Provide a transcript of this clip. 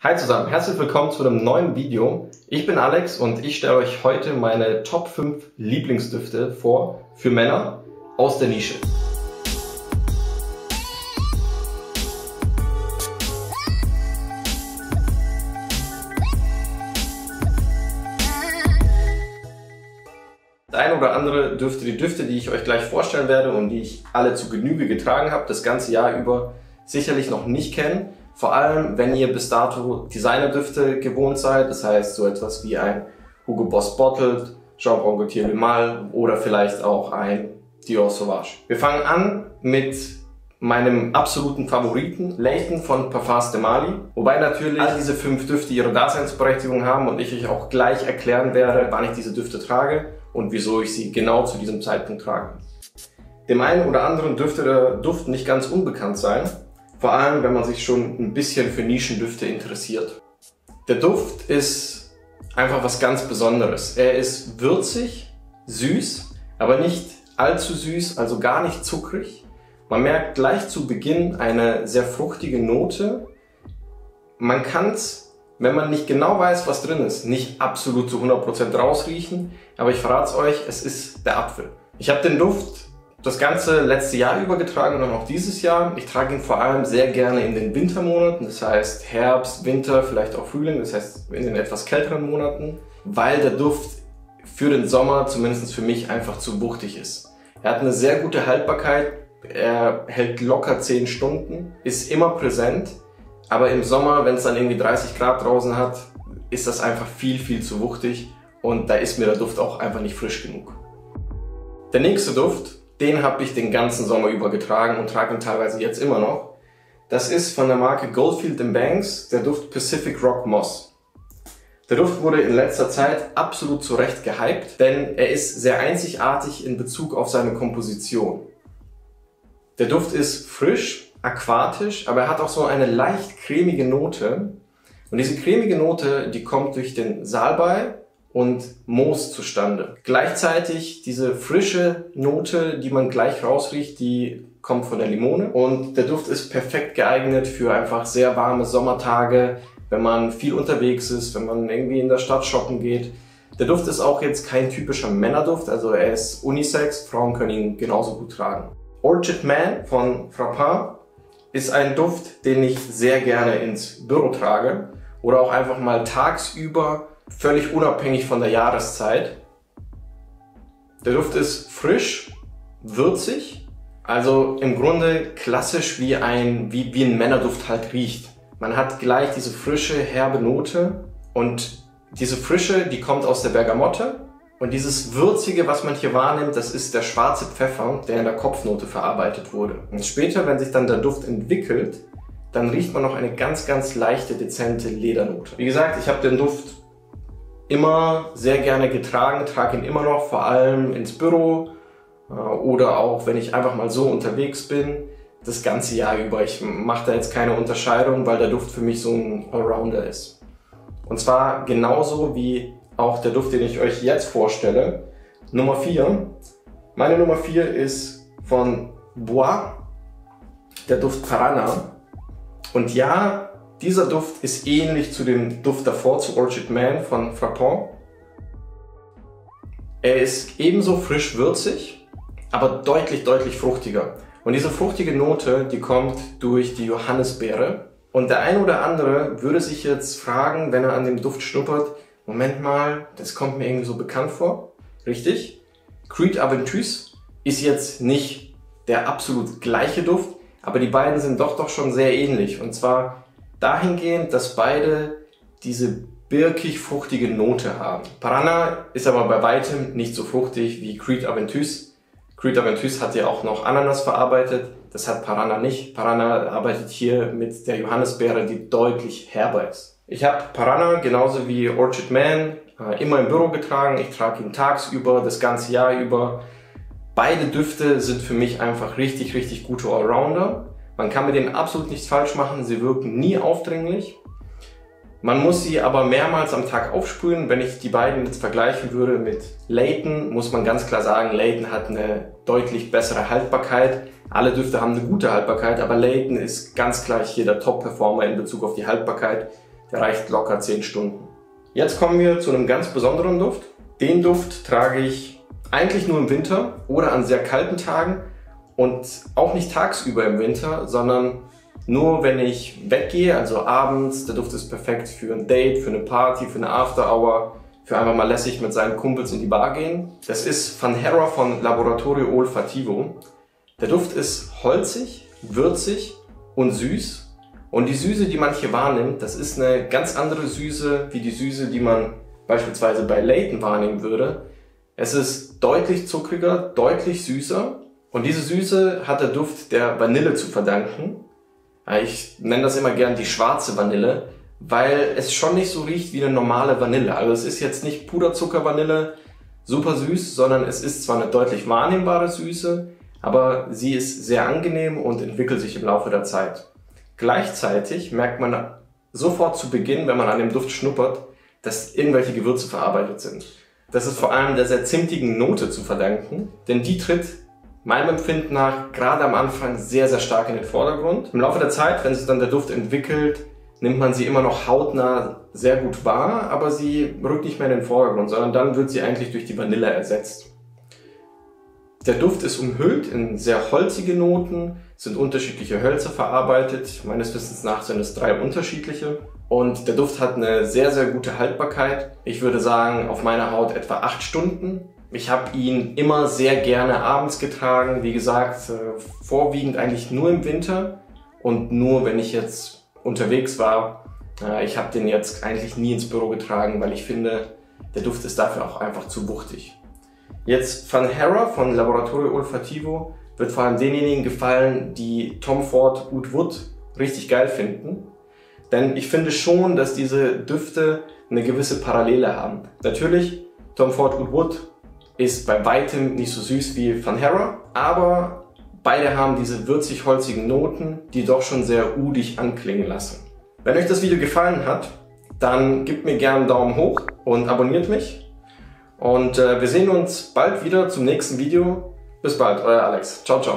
Hi zusammen, herzlich willkommen zu einem neuen Video. Ich bin Alex und ich stelle euch heute meine Top 5 Lieblingsdüfte vor für Männer aus der Nische. Der ein oder andere dürfte die Düfte, die ich euch gleich vorstellen werde und die ich alle zu Genüge getragen habe, das ganze Jahr über sicherlich noch nicht kennen. Vor allem, wenn ihr bis dato Designerdüfte gewohnt seid, das heißt so etwas wie ein Hugo Boss Bottled, Jean Paul Gaultier Le Male oder vielleicht auch ein Dior Sauvage. Wir fangen an mit meinem absoluten Favoriten, Layton von Parfums de Marly. Wobei natürlich all diese 5 Düfte ihre Daseinsberechtigung haben und ich euch auch gleich erklären werde, wann ich diese Düfte trage und wieso ich sie genau zu diesem Zeitpunkt trage. Dem einen oder anderen dürfte der Duft nicht ganz unbekannt sein. Vor allem, wenn man sich schon ein bisschen für Nischendüfte interessiert. Der Duft ist einfach was ganz Besonderes. Er ist würzig, süß, aber nicht allzu süß, also gar nicht zuckrig. Man merkt gleich zu Beginn eine sehr fruchtige Note. Man kann es, wenn man nicht genau weiß, was drin ist, nicht absolut zu 100% rausriechen, aber ich verrate es euch, es ist der Apfel. Ich habe den Duft das ganze letzte Jahr über getragen und auch dieses Jahr. Ich trage ihn vor allem sehr gerne in den Wintermonaten, das heißt Herbst, Winter, vielleicht auch Frühling, das heißt in den etwas kälteren Monaten, weil der Duft für den Sommer, zumindest für mich, einfach zu wuchtig ist. Er hat eine sehr gute Haltbarkeit, er hält locker 10 Stunden, ist immer präsent, aber im Sommer, wenn es dann irgendwie 30 Grad draußen hat, ist das einfach viel zu wuchtig und da ist mir der Duft auch einfach nicht frisch genug. Der nächste Duft, den habe ich den ganzen Sommer über getragen und trage ihn teilweise jetzt immer noch. Das ist von der Marke Goldfield & Banks, der Duft Pacific Rock Moss. Der Duft wurde in letzter Zeit absolut zu Recht gehypt, denn er ist sehr einzigartig in Bezug auf seine Komposition. Der Duft ist frisch, aquatisch, aber er hat auch so eine leicht cremige Note. Und diese cremige Note, die kommt durch den Salbei und Moos zustande. Gleichzeitig diese frische Note, die man gleich rausriecht, die kommt von der Limone. Und der Duft ist perfekt geeignet für einfach sehr warme Sommertage, wenn man viel unterwegs ist, wenn man irgendwie in der Stadt shoppen geht. Der Duft ist auch jetzt kein typischer Männerduft, also er ist unisex, Frauen können ihn genauso gut tragen. Orchid Man von Frappin ist ein Duft, den ich sehr gerne ins Büro trage oder auch einfach mal tagsüber, völlig unabhängig von der Jahreszeit. Der Duft ist frisch, würzig, also im Grunde klassisch wie ein Männerduft halt riecht. Man hat gleich diese frische, herbe Note und diese Frische, die kommt aus der Bergamotte und dieses Würzige, was man hier wahrnimmt, das ist der schwarze Pfeffer, der in der Kopfnote verarbeitet wurde. Und später, wenn sich dann der Duft entwickelt, dann riecht man noch eine ganz leichte, dezente Ledernote. Wie gesagt, ich habe den Duft immer sehr gerne getragen, trage ihn immer noch, vor allem ins Büro oder auch wenn ich einfach mal so unterwegs bin, das ganze Jahr über. Ich mache da jetzt keine Unterscheidung, weil der Duft für mich so ein Allrounder ist. Und zwar genauso wie auch der Duft, den ich euch jetzt vorstelle. Nummer 4. Meine Nummer 4 ist von Bois, der Duft Parana. Und ja, dieser Duft ist ähnlich zu dem Duft davor, zu Orchid Man von Frappin. Er ist ebenso frisch würzig, aber deutlich fruchtiger. Und diese fruchtige Note, die kommt durch die Johannisbeere. Und der ein oder andere würde sich jetzt fragen, wenn er an dem Duft schnuppert, Moment mal, das kommt mir irgendwie so bekannt vor. Richtig? Creed Aventus ist jetzt nicht der absolut gleiche Duft, aber die beiden sind doch schon sehr ähnlich. Und zwar dahingehend, dass beide diese birkig-fruchtige Note haben. Parana ist aber bei weitem nicht so fruchtig wie Creed Aventus. Creed Aventus hat ja auch noch Ananas verarbeitet, das hat Parana nicht. Parana arbeitet hier mit der Johannisbeere, die deutlich herber ist. Ich habe Parana genauso wie Orchid Man immer im Büro getragen. Ich trage ihn tagsüber, das ganze Jahr über. Beide Düfte sind für mich einfach richtig gute Allrounder. Man kann mit denen absolut nichts falsch machen, sie wirken nie aufdringlich. Man muss sie aber mehrmals am Tag aufsprühen. Wenn ich die beiden jetzt vergleichen würde mit Layton, muss man ganz klar sagen, Layton hat eine deutlich bessere Haltbarkeit. Alle Düfte haben eine gute Haltbarkeit, aber Layton ist ganz klar hier der Top-Performer in Bezug auf die Haltbarkeit. der reicht locker 10 Stunden. Jetzt kommen wir zu einem ganz besonderen Duft. Den Duft trage ich eigentlich nur im Winter oder an sehr kalten Tagen und auch nicht tagsüber im Winter, sondern nur wenn ich weggehe, also abends. Der Duft ist perfekt für ein Date, für eine Party, für eine After-Hour, für einfach mal lässig mit seinen Kumpels in die Bar gehen. Das ist Van Hera von Laboratorio Olfativo. Der Duft ist holzig, würzig und süß. Und die Süße, die man hier wahrnimmt, das ist eine ganz andere Süße wie die Süße, die man beispielsweise bei Layton wahrnehmen würde. Es ist deutlich zuckriger, deutlich süßer. Und diese Süße hat der Duft der Vanille zu verdanken. Ich nenne das immer gern die schwarze Vanille, weil es schon nicht so riecht wie eine normale Vanille. Also es ist jetzt nicht Puderzucker-Vanille, super süß, sondern es ist zwar eine deutlich wahrnehmbare Süße, aber sie ist sehr angenehm und entwickelt sich im Laufe der Zeit. Gleichzeitig merkt man sofort zu Beginn, wenn man an dem Duft schnuppert, dass irgendwelche Gewürze verarbeitet sind. Das ist vor allem der sehr zimtigen Note zu verdanken, denn die tritt meinem Empfinden nach gerade am Anfang sehr, sehr stark in den Vordergrund. Im Laufe der Zeit, wenn sich dann der Duft entwickelt, nimmt man sie immer noch hautnah sehr gut wahr, aber sie rückt nicht mehr in den Vordergrund, sondern dann wird sie eigentlich durch die Vanille ersetzt. Der Duft ist umhüllt in sehr holzige Noten, sind unterschiedliche Hölzer verarbeitet. Meines Wissens nach sind es 3 unterschiedliche. Und der Duft hat eine sehr, sehr gute Haltbarkeit. Ich würde sagen, auf meiner Haut etwa 8 Stunden. Ich habe ihn immer sehr gerne abends getragen. Wie gesagt, vorwiegend eigentlich nur im Winter und nur, wenn ich jetzt unterwegs war. Ich habe den jetzt eigentlich nie ins Büro getragen, weil ich finde, der Duft ist dafür auch einfach zu wuchtig. Jetzt Van Hera von Laboratorio Olfativo wird vor allem denjenigen gefallen, die Tom Ford Oud Wood richtig geil finden. Denn ich finde schon, dass diese Düfte eine gewisse Parallele haben. Natürlich, Tom Ford Oud Wood ist bei weitem nicht so süß wie Van Hera, aber beide haben diese würzig-holzigen Noten, die doch schon sehr udig anklingen lassen. Wenn euch das Video gefallen hat, dann gebt mir gerne einen Daumen hoch und abonniert mich. Und wir sehen uns bald wieder zum nächsten Video. Bis bald, euer Alex. Ciao, ciao.